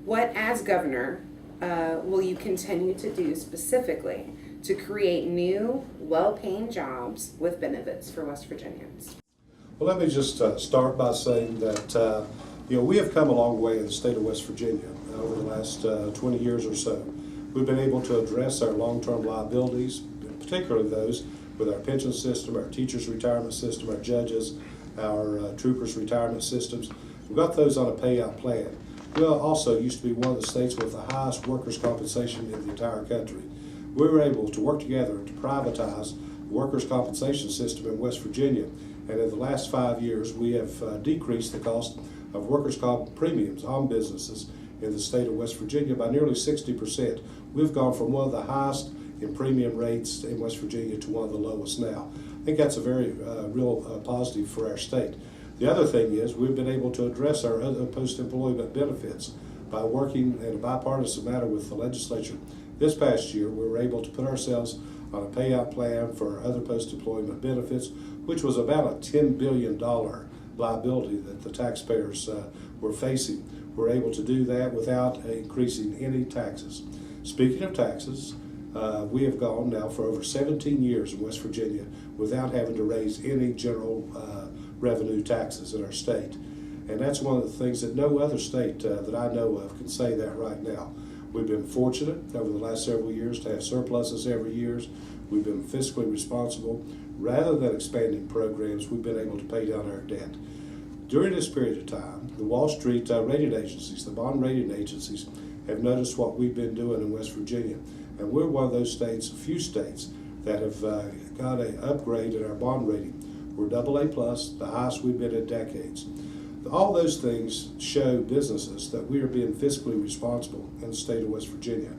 What, as governor, will you continue to do specifically to create new, well-paying jobs with benefits for West Virginians? Well, let me just start by saying that we have come a long way in the state of West Virginia over the last 20 years or so. We've been able to address our long-term liabilities, particularly those with our pension system, our teachers' retirement system, our judges, our troopers' retirement systems. We've got those on a payout plan. We also used to be one of the states with the highest workers' compensation in the entire country. We were able to work together to privatize the workers' compensation system in West Virginia, and in the last 5 years we have decreased the cost of workers' comp premiums on businesses in the state of West Virginia by nearly 60%. We've gone from one of the highest in premium rates in West Virginia to one of the lowest now. I think that's a very real positive for our state. The other thing is we've been able to address our other post-employment benefits by working in a bipartisan manner with the legislature. This past year we were able to put ourselves on a payout plan for other post-employment benefits, which was about a $10 billion liability that the taxpayers were facing. We're able to do that without increasing any taxes. Speaking of taxes, we have gone now for over 17 years in West Virginia without having to raise any general revenue taxes in our state. And that's one of the things that no other state that I know of can say that right now. We've been fortunate over the last several years to have surpluses every year. We've been fiscally responsible. Rather than expanding programs, we've been able to pay down our debt. During this period of time, the Wall Street rating agencies, the bond rating agencies, have noticed what we've been doing in West Virginia. And we're one of those states, a few states, that have got an upgrade in our bond rating. We're AA+, the highest we've been in decades. All those things show businesses that we are being fiscally responsible in the state of West Virginia.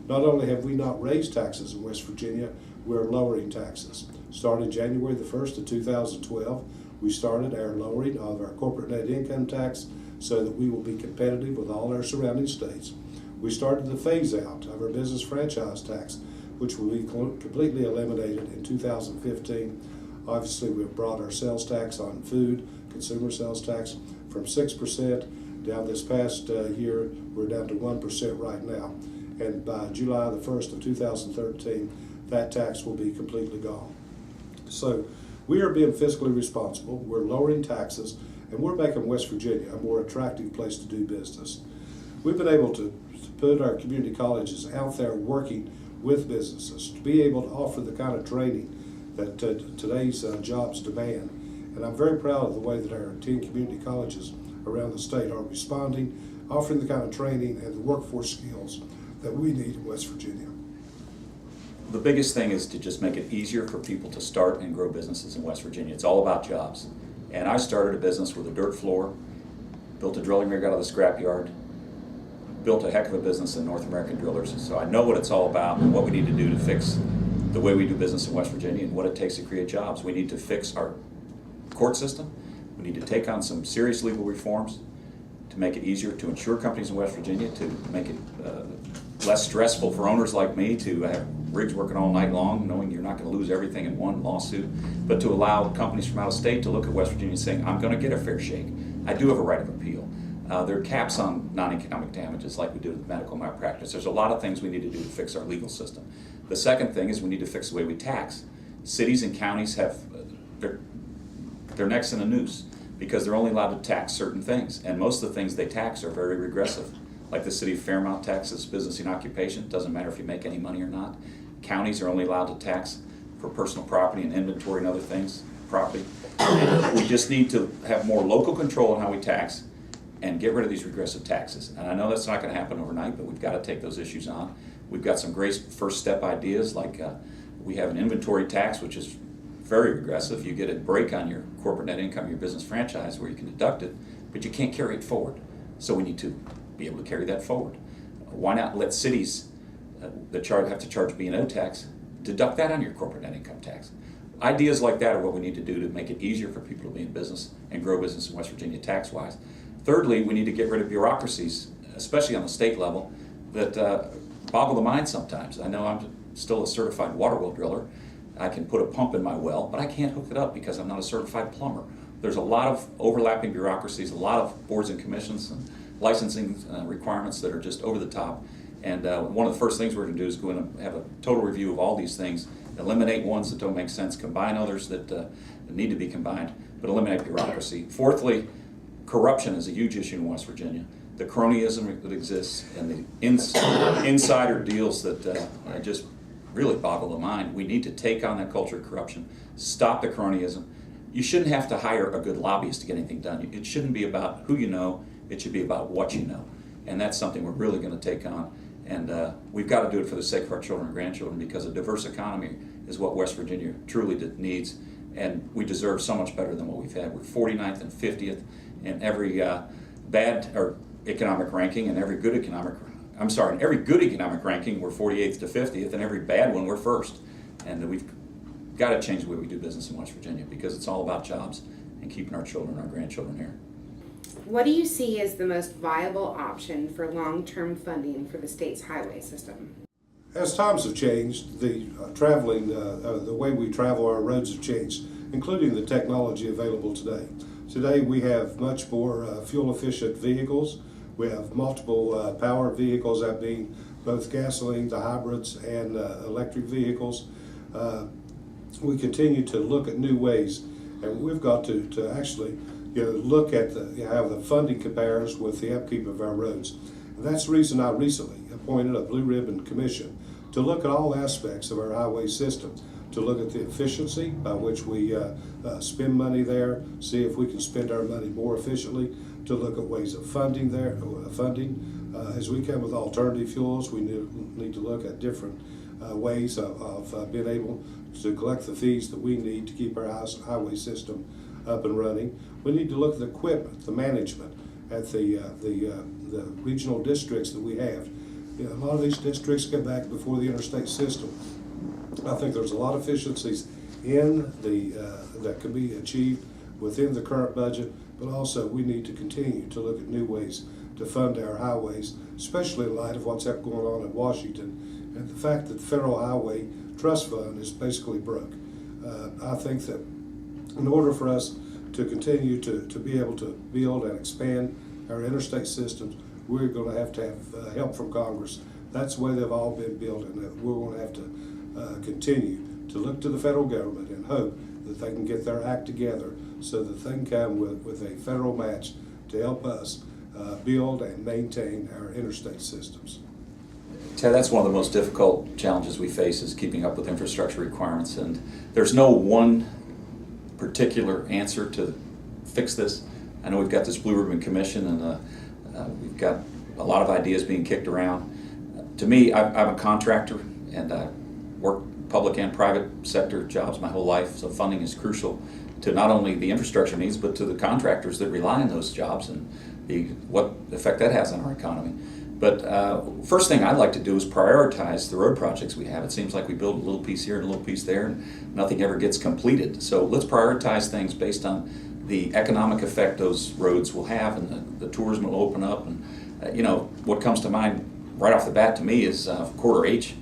Not only have we not raised taxes in West Virginia, we're lowering taxes. Starting January the 1st of 2012, we started our lowering of our corporate net income tax so that we will be competitive with all our surrounding states. We started the phase out of our business franchise tax, which will be completely eliminated in 2015. Obviously, we've brought our sales tax on food, consumer sales tax, from 6% down this past year. We're down to 1% right now. And by July the 1st of 2013, that tax will be completely gone. So we are being fiscally responsible, we're lowering taxes, and we're making West Virginia a more attractive place to do business. We've been able to put our community colleges out there working with businesses to be able to offer the kind of training that today's jobs demand. And I'm very proud of the way that our 10 community colleges around the state are responding, offering the kind of training and the workforce skills that we need in West Virginia. The biggest thing is to just make it easier for people to start and grow businesses in West Virginia. It's all about jobs. And I started a business with a dirt floor, built a drilling rig out of the scrapyard, built a heck of a business in North American Drillers. So I know what it's all about and what we need to do to fix the way we do business in West Virginia and what it takes to create jobs. We need to fix our court system. We need to take on some serious legal reforms to make it easier to insure companies in West Virginia, to make it less stressful for owners like me to have rigs working all night long, knowing you're not going to lose everything in one lawsuit, but to allow companies from out of state to look at West Virginia saying, I'm going to get a fair shake. I do have a right of appeal. There are caps on non-economic damages like we do with medical malpractice. There's a lot of things we need to do to fix our legal system. The second thing is we need to fix the way we tax. Cities and counties have their necks in a noose because they're only allowed to tax certain things, and most of the things they tax are very regressive. Like the city of Fairmount taxes business and occupation, doesn't matter if you make any money or not. Counties are only allowed to tax for personal property and inventory and other things, property. And we just need to have more local control on how we tax and get rid of these regressive taxes. And I know that's not going to happen overnight, but we've got to take those issues on. We've got some great first step ideas, like we have an inventory tax, which is very regressive. You get a break on your corporate net income, your business franchise, where you can deduct it, but you can't carry it forward. So we need to be able to carry that forward. Why not let cities that have to charge B&O tax deduct that on your corporate net income tax? Ideas like that are what we need to do to make it easier for people to be in business and grow business in West Virginia tax-wise. Thirdly, we need to get rid of bureaucracies, especially on the state level, that boggle the mind sometimes. I know I'm still a certified water well driller. I can put a pump in my well, but I can't hook it up because I'm not a certified plumber. There's a lot of overlapping bureaucracies, a lot of boards and commissions and licensing requirements that are just over the top. And one of the first things we're going to do is go in and have a total review of all these things, eliminate ones that don't make sense, combine others that need to be combined, but eliminate bureaucracy. Fourthly, corruption is a huge issue in West Virginia. The cronyism that exists and the insider deals that just really boggle the mind. We need to take on that culture of corruption, stop the cronyism. You shouldn't have to hire a good lobbyist to get anything done. It shouldn't be about who you know, it should be about what you know. And that's something we're really going to take on. And we've got to do it for the sake of our children and grandchildren, because a diverse economy is what West Virginia truly needs. And we deserve so much better than what we've had. We're 49th and 50th in every bad or economic ranking, and every good economic ranking we're 48th to 50th, and every bad one we're first. And we've got to change the way we do business in West Virginia, because it's all about jobs and keeping our children and our grandchildren here. What do you see as the most viable option for long-term funding for the state's highway system? As times have changed, the way we travel our roads have changed, including the technology available today. Today we have much more fuel-efficient vehicles. We have multiple power vehicles, that being both gasoline, the hybrids, and electric vehicles. We continue to look at new ways, and we've got to actually look at how the funding compares with the upkeep of our roads. And that's the reason I recently appointed a Blue Ribbon Commission to look at all aspects of our highway system, to look at the efficiency by which we spend money there, see if we can spend our money more efficiently, to look at ways of funding there. As we come with alternative fuels, we need to look at different ways of being able to collect the fees that we need to keep our highway system up and running. We need to look at the equipment, the management at the regional districts that we have. A lot of these districts come back before the interstate system. I think there's a lot of efficiencies in that can be achieved within the current budget, but also we need to continue to look at new ways to fund our highways, especially in light of what's going on in Washington and the fact that the Federal Highway Trust Fund is basically broke. I think that in order for us to continue to be able to build and expand our interstate systems, we're going to have help from Congress. That's the way they've all been built, and we're going to have to continue to look to the federal government and hope that they can get their act together so that they can come with a federal match to help us build and maintain our interstate systems. Ted, that's one of the most difficult challenges we face, is keeping up with infrastructure requirements. And there's no one particular answer to fix this. I know we've got this Blue Ribbon Commission, and we've got a lot of ideas being kicked around. To me, I'm a contractor, and I work public and private sector jobs my whole life, so funding is crucial to not only the infrastructure needs, but to the contractors that rely on those jobs and what effect that has on our economy. But first thing I'd like to do is prioritize the road projects we have. It seems like we build a little piece here and a little piece there, and nothing ever gets completed. So let's prioritize things based on the economic effect those roads will have, and the tourism will open up. And what comes to mind right off the bat to me is Corridor H.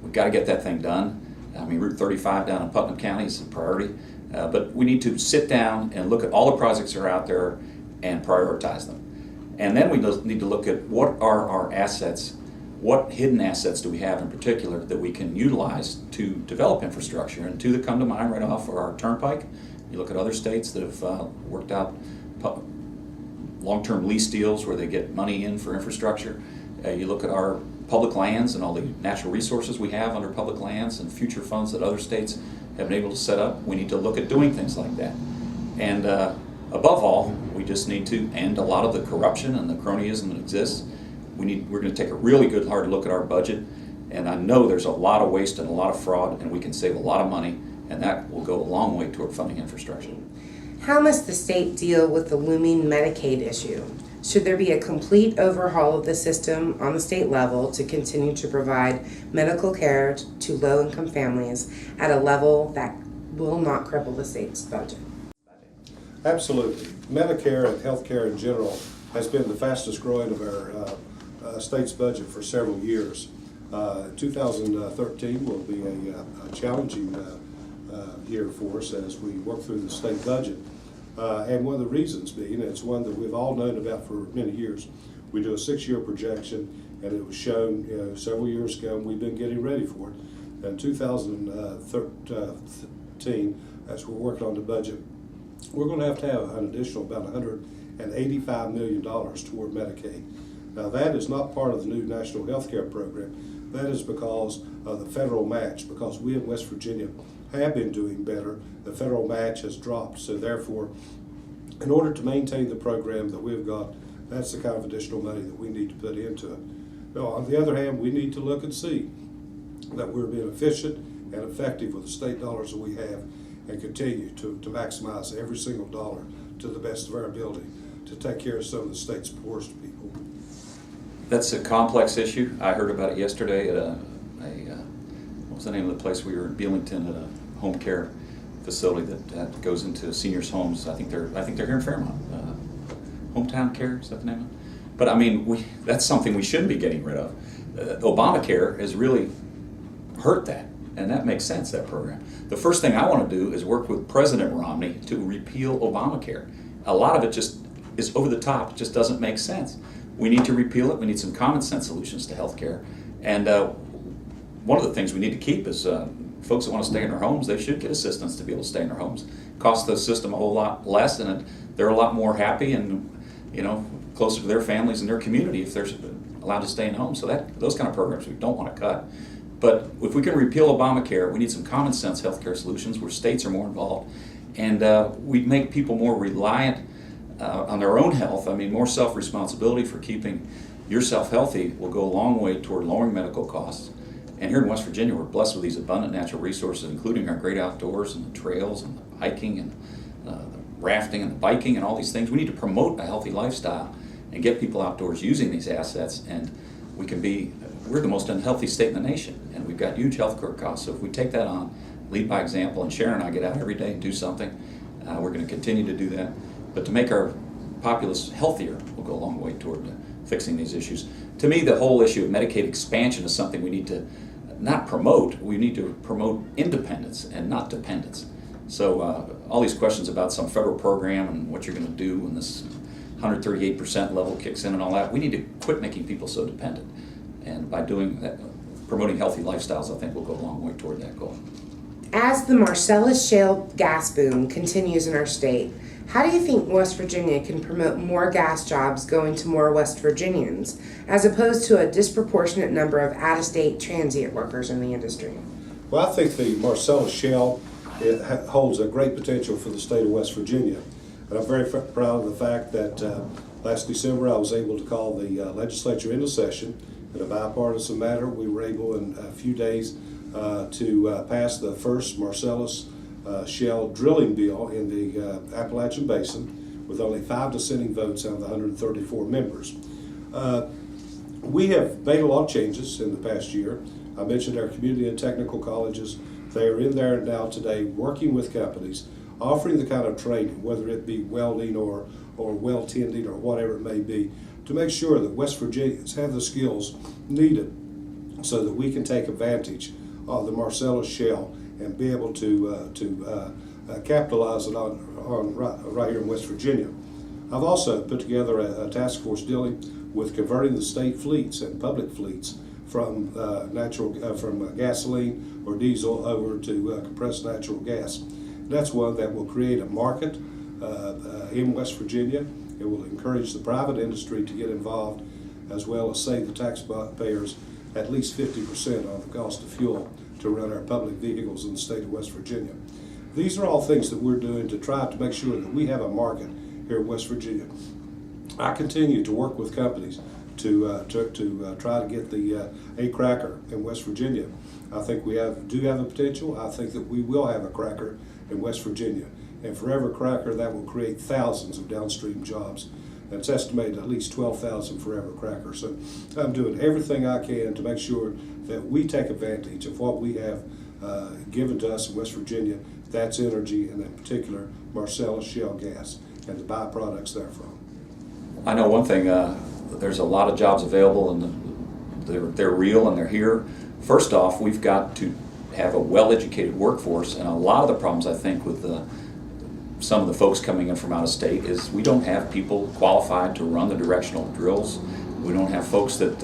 We've got to get that thing done. I mean, Route 35 down in Putnam County is a priority. But we need to sit down and look at all the projects that are out there and prioritize them. And then we need to look at what are our assets, what hidden assets do we have in particular that we can utilize to develop infrastructure. And two that come to mind right off are our turnpike. You look at other states that have worked out long-term lease deals where they get money in for infrastructure. You look at our public lands and all the natural resources we have under public lands and future funds that other states have been able to set up. We need to look at doing things like that. And above all, we just need to end a lot of the corruption and the cronyism that exists. We're going to take a really good hard look at our budget, and I know there's a lot of waste and a lot of fraud, and we can save a lot of money, and that will go a long way toward funding infrastructure. How must the state deal with the looming Medicaid issue? Should there be a complete overhaul of the system on the state level to continue to provide medical care to low-income families at a level that will not cripple the state's budget? Absolutely. Medicare and healthcare in general has been the fastest growing of our state's budget for several years. 2013 will be a challenging year for us as we work through the state budget. And one of the reasons being, it's one that we've all known about for many years, We do a 6-year projection, and it was shown several years ago, and we've been getting ready for it. In 2013, as we're working on the budget, we're going to have an additional about $185 million toward Medicaid. Now, that is not part of the new National Health Care Program. That is because of the federal match, because we in West Virginia have been doing better. The federal match has dropped, so therefore, in order to maintain the program that we've got, that's the kind of additional money that we need to put into it. Now, on the other hand, we need to look and see that we're being efficient and effective with the state dollars that we have, and continue to maximize every single dollar to the best of our ability to take care of some of the state's poorest people. That's a complex issue. I heard about it yesterday at what was the name of the place we were in Beelington, at a home care facility that goes into seniors' homes. I think they're here in Fairmont. Hometown Care, is that the name of it? But I mean, that's something we shouldn't be getting rid of. Obamacare has really hurt that, and that makes sense, that program. The first thing I want to do is work with President Romney to repeal Obamacare. A lot of it just is over the top, it just doesn't make sense. We need to repeal it. We need some common sense solutions to health care. And one of the things we need to keep is folks that want to stay in their homes, they should get assistance to be able to stay in their homes. It costs the system a whole lot less, and they're a lot more happy and closer to their families and their community if they're allowed to stay in homes. So those kind of programs we don't want to cut. But if we can repeal Obamacare, we need some common sense healthcare solutions where states are more involved, and we'd make people more reliant on their own health. I mean, more self-responsibility for keeping yourself healthy will go a long way toward lowering medical costs. And here in West Virginia, we're blessed with these abundant natural resources, including our great outdoors and the trails and the hiking and the rafting and the biking and all these things. We need to promote a healthy lifestyle and get people outdoors using these assets, and we're the most unhealthy state in the nation, and we've got huge health care costs. So if we take that on, lead by example, and Sharon and I get out every day and do something, we're going to continue to do that. But to make our populace healthier will go a long way toward fixing these issues. To me, the whole issue of Medicaid expansion is something we need to not promote. We need to promote independence and not dependence. So all these questions about some federal program and what you're going to do when this 138% level kicks in and all that, we need to quit making people so dependent. And by doing that, promoting healthy lifestyles, I think will go a long way toward that goal. As the Marcellus shale gas boom continues in our state, how do you think West Virginia can promote more gas jobs going to more West Virginians, as opposed to a disproportionate number of out-of-state transient workers in the industry? Well, I think the Marcellus Shale holds a great potential for the state of West Virginia. And I'm very proud of the fact that last December I was able to call the legislature into session in a bipartisan matter. We were able in a few days to pass the first Marcellus shale drilling bill in the Appalachian Basin with only 5 dissenting votes out of the 134 members. We have made a lot of changes in the past year. I mentioned our community and technical colleges. They are in there now today working with companies, offering the kind of training, whether it be welding or well tending or whatever it may be, to make sure that West Virginians have the skills needed so that we can take advantage of the Marcellus shale and be able to capitalize it on right here in West Virginia. I've also put together a task force dealing with converting the state fleets and public fleets from gasoline or diesel over to compressed natural gas. That's one that will create a market in West Virginia. It will encourage the private industry to get involved, as well as save the taxpayers at least 50% on the cost of fuel to run our public vehicles in the state of West Virginia. These are all things that we're doing to try to make sure that we have a market here in West Virginia. I continue to work with companies to try to get a cracker in West Virginia. I think we do have a potential. I think that we will have a cracker in West Virginia. And for every cracker, that will create thousands of downstream jobs. And it's estimated at least 12,000 for every cracker. So I'm doing everything I can to make sure that we take advantage of what we have given to us in West Virginia. That's energy, and in particular, Marcellus shale gas and the byproducts therefrom. I know one thing, there's a lot of jobs available, and they're real and they're here. First off, we've got to have a well-educated workforce, and a lot of the problems, I think, with some of the folks coming in from out of state is we don't have people qualified to run the directional drills. We don't have folks that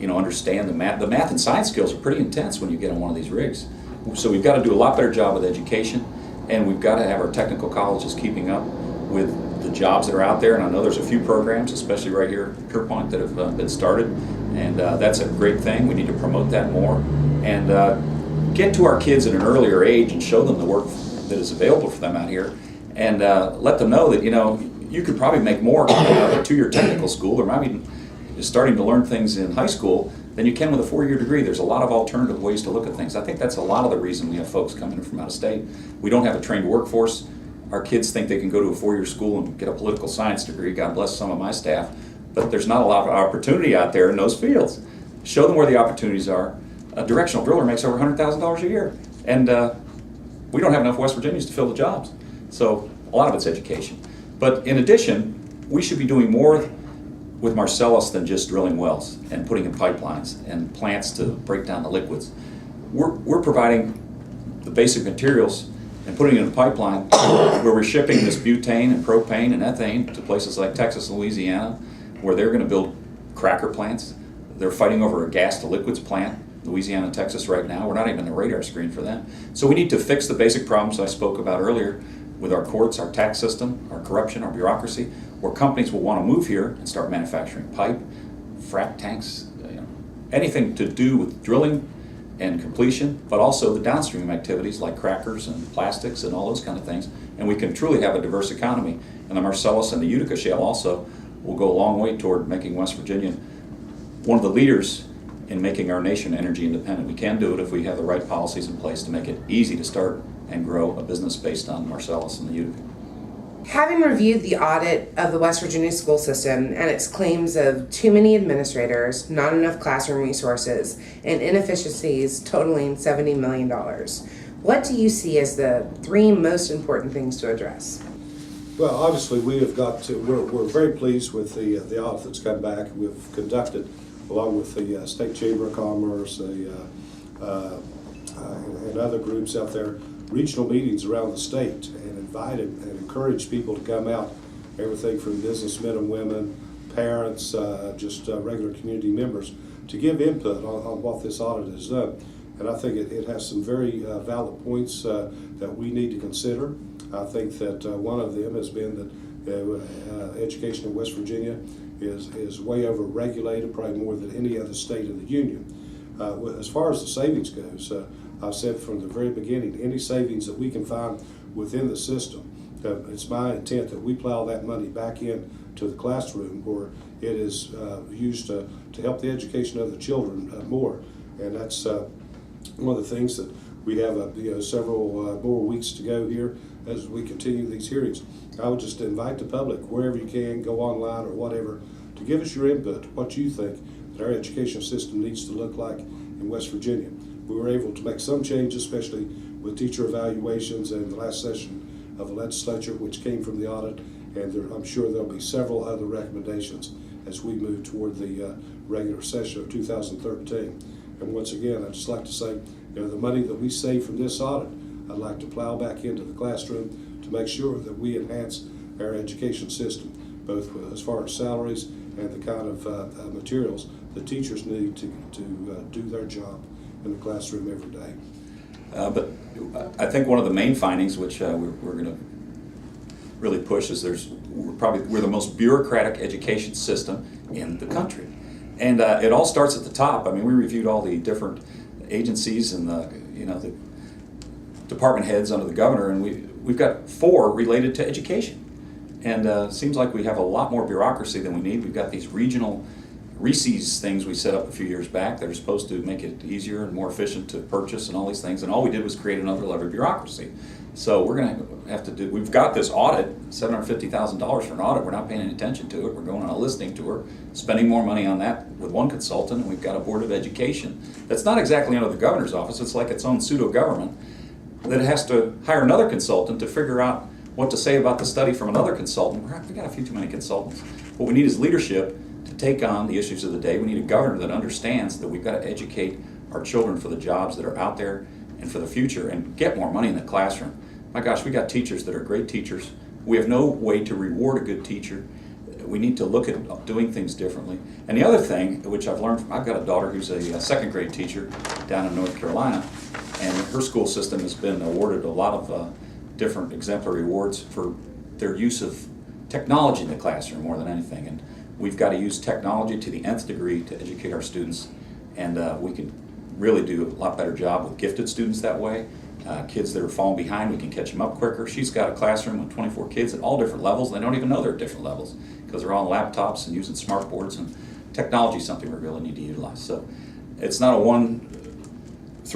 understand the math. The math and science skills are pretty intense when you get on one of these rigs. So we've got to do a lot better job with education, and we've got to have our technical colleges keeping up with the jobs that are out there. And I know there's a few programs, especially right here at Pierpont, that have been started, and that's a great thing. We need to promote that more and get to our kids at an earlier age and show them the work that is available for them out here, and let them know that you could probably make more out of a 2-year technical school, or maybe starting to learn things in high school than you can with a 4-year degree. There's a lot of alternative ways to look at things. I think that's a lot of the reason we have folks coming in from out of state. We don't have a trained workforce. Our kids think they can go to a 4-year school and get a political science degree. God bless some of my staff, but there's not a lot of opportunity out there in those fields. Show them where the opportunities are. A directional driller makes over $100,000 a year, and we don't have enough West Virginians to fill the jobs. So a lot of it's education. But in addition, we should be doing more with Marcellus than just drilling wells and putting in pipelines and plants to break down the liquids. We're providing the basic materials and putting it in a pipeline where we're shipping this butane and propane and ethane to places like Texas and Louisiana, where they're going to build cracker plants. They're fighting over a gas to liquids plant, Louisiana and Texas right now. We're not even on the radar screen for them. So we need to fix the basic problems I spoke about earlier with our courts, our tax system, our corruption, our bureaucracy, where companies will want to move here and start manufacturing pipe, frac tanks, anything to do with drilling and completion, but also the downstream activities like crackers and plastics and all those kind of things. And we can truly have a diverse economy. And the Marcellus and the Utica Shale also will go a long way toward making West Virginia one of the leaders in making our nation energy independent. We can do it if we have the right policies in place to make it easy to start and grow a business based on Marcellus and the Utica. Having reviewed the audit of the West Virginia school system and its claims of too many administrators, not enough classroom resources, and inefficiencies totaling $70 million, what do you see as the 3 most important things to address? Well, obviously, we have got to. We're very pleased with the audit that's come back. We've conducted, along with the State Chamber of Commerce, and other groups out there, regional meetings around the state, and invited and encouraged people to come out. Everything from businessmen and women, parents, just regular community members, to give input on what this audit has done. And I think it has some very valid points that we need to consider. I think that one of them has been that education in West Virginia is way over regulated, probably more than any other state in the union. As far as the savings goes, I've said from the very beginning, any savings that we can find within the system, it's my intent that we plow that money back in to the classroom where it is used to help the education of the children more. And that's one of the things that we have several more weeks to go here as we continue these hearings. I would just invite the public, wherever you can, go online or whatever, to give us your input, what you think that our education system needs to look like in West Virginia. We were able to make some changes, especially with teacher evaluations in the last session of the legislature, which came from the audit, and I'm sure there'll be several other recommendations as we move toward the regular session of 2013. And once again, I'd just like to say, the money that we save from this audit, I'd like to plow back into the classroom to make sure that we enhance our education system, both as far as salaries and the kind of materials the teachers need to do their job in the classroom every day. But I think one of the main findings, which we're going to really push, is we're the most bureaucratic education system in the country, and it all starts at the top. I mean, we reviewed all the different agencies and the department heads under the governor, and we've got 4 related to education, and it seems like we have a lot more bureaucracy than we need. We've got these regional RECES things we set up a few years back that are supposed to make it easier and more efficient to purchase and all these things, and all we did was create another level of bureaucracy. So we're going to have to do, we've got this audit, $750,000 for an audit, we're not paying any attention to it, we're going on a listening tour, spending more money on that with one consultant, and we've got a board of education that's not exactly under the governor's office, it's like its own pseudo-government that has to hire another consultant to figure out what to say about the study from another consultant. We've got a few too many consultants. What we need is leadership to take on the issues of the day. We need a governor that understands that we've got to educate our children for the jobs that are out there and for the future and get more money in the classroom. my gosh, we got teachers that are great teachers. We have no way to reward a good teacher. We need to look at doing things differently. And the other thing, which I've learned, I've got a daughter who's a second grade teacher down in North Carolina, and her school system has been awarded a lot of different exemplary awards for their use of technology in the classroom more than anything. And we've got to use technology to the nth degree to educate our students, and we can really do a lot better job with gifted students that way. Kids that are falling behind, we can catch them up quicker. She's got a classroom with 24 kids at all different levels. They don't even know they're at different levels because they're on laptops and using smart boards, and technology is something we really need to utilize. So it's not a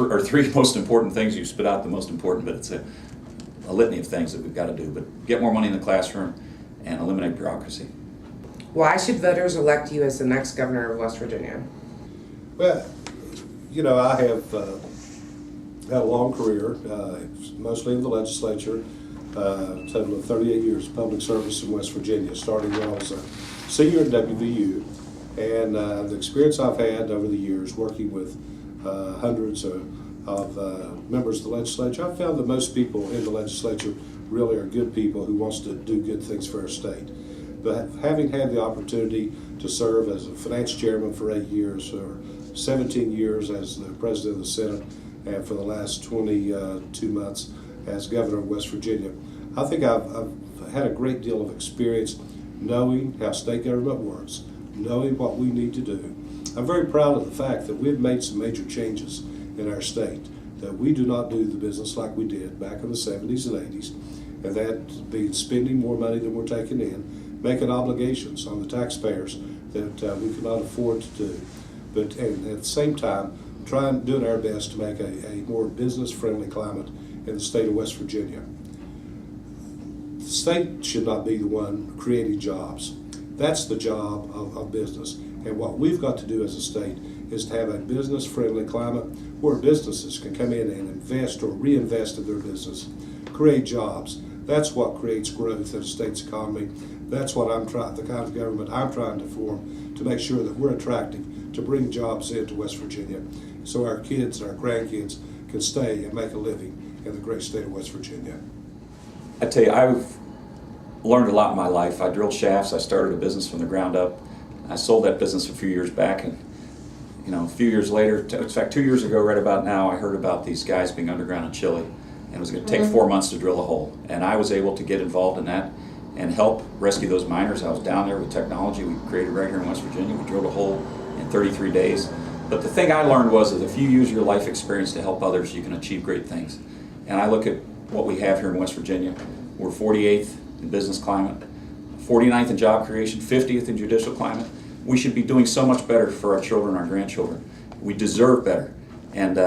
or three most important things. You spit out the most important, but it's a litany of things that we've got to do. But get more money in the classroom and eliminate bureaucracy. Why should voters elect you as the next governor of West Virginia? Well, you know, I have had a long career, mostly in the legislature, a total of 38 years of public service in West Virginia, starting when I was a senior at WVU, and the experience I've had over the years working with hundreds of members of the legislature, I've found that most people in the legislature really are good people who wants to do good things for our state. But having had the opportunity to serve as a finance chairman for 8 years, or 17 years as the president of the Senate, and for the last 22 months as governor of West Virginia, I think I've had a great deal of experience knowing how state government works, knowing what we need to do. I'm very proud of the fact that we've made some major changes in our state, that we do not do the business like we did back in the 70s and 80s, and that means spending more money than we're taking in, making obligations on the taxpayers that we cannot afford to do, but and at the same time doing our best to make a more business-friendly climate in the state of West Virginia. The state should not be the one creating jobs. That's the job of business. And what we've got to do as a state is to have a business-friendly climate where businesses can come in and invest or reinvest in their business, create jobs. That's what creates growth in a state's economy. That's what the kind of government I'm trying to form, to make sure that we're attractive to bring jobs into West Virginia, so our kids, our grandkids can stay and make a living in the great state of West Virginia. I tell you, I've learned a lot in my life. I drilled shafts. I started a business from the ground up. I sold that business a few years back, and a few years later, in fact 2 years ago right about now, I heard about these guys being underground in Chile, and it was going to take 4 months to drill a hole, and I was able to get involved in that and help rescue those miners. I was down there with technology. We created right here in West Virginia. We drilled a hole in 33 days. But the thing I learned was that if you use your life experience to help others, you can achieve great things. And I look at what we have here in West Virginia. We're 48th in business climate, 49th in job creation, 50th in judicial climate. We should be doing so much better for our children, our grandchildren. We deserve better. And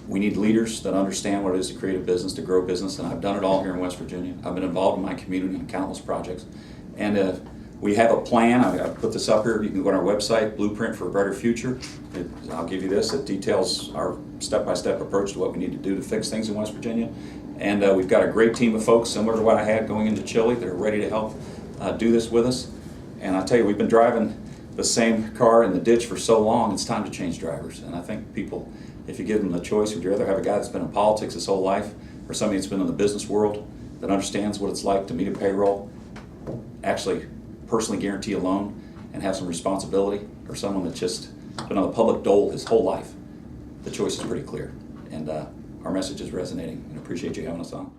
we need leaders that understand what it is to create a business, to grow business. And I've done it all here in West Virginia. I've been involved in my community in countless projects. And we have a plan. I put this up here. You can go on our website, Blueprint for a Brighter Future. I'll give you this. It details our step-by-step approach to what we need to do to fix things in West Virginia. And we've got a great team of folks, similar to what I had going into Chile, that are ready to help do this with us. And I tell you, we've been driving the same car in the ditch for so long, it's time to change drivers. And I think people, if you give them the choice, would you rather have a guy that's been in politics his whole life, or somebody that's been in the business world that understands what it's like to meet a payroll, actually personally guarantee a loan, and have some responsibility, or someone that's just been on the public dole his whole life? The choice is pretty clear, and our message is resonating, and appreciate you having us on.